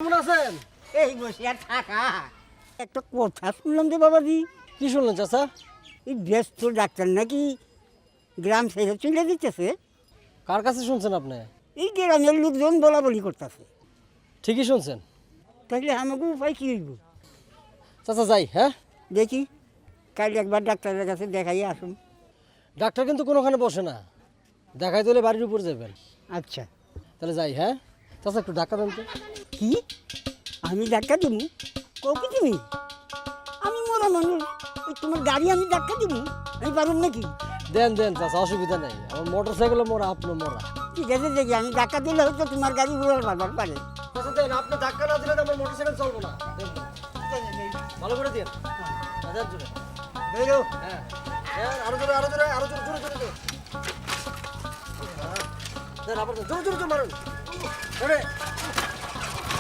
কেমন আছেন? এই বসে আর থাকা একটা কথা শুনলাম যে বাবাজি, কি শুনলেন চাচা? এই ব্যস্ত ডাক্তার নাকি গ্রাম ছেড়ে চলে দিতেছে। কার কাছে শুনছেন আপনি? এই গ্রামের লোকজন বলা বলি করতেছে। ঠিকই শুনছেন তাহলে আমাকে উপায় কী হইব? চাচা, যাই। হ্যাঁ, দেখি কাল একবার ডাক্তারের কাছে দেখাই আসুন। ডাক্তার কিন্তু কোনোখানে বসে না, দেখাই দিলে বাড়ির উপর যাবেন। আচ্ছা, তাহলে যাই। হ্যাঁ চাচা, একটু ডাক্তার দেন তো। কি আমি ধাক্কা দিব? কৌকি তুমি? আমি মরা মানুষ, ওই তোমার গাড়ি আমি ধাক্কা দিব? আমি পারুন নাকি? দেন দেন চাচা, অসুবিধা নেই। আমার মোটর সাইকেলে মোরা, আপনার মোরা। ঠিক আছে, দেখি আমি ধাক্কা দিলে হয়তো তোমার গাড়ি উড়াল পারবার পারে। চাচা দেন, আপনি ধাক্কা না দিলে তো আমার মোটর সাইকেল চলবো না। দেন, দেন। ভালো করে দিন। দেন জোরে। বেরো। হ্যাঁ হ্যাঁ, আরো জোরে, আরো জোরে, আরো জোরে, জোরে জোরে জোরে। দেন, আবার দেন। জোরে জোরে জোরে মারুন। জোরে।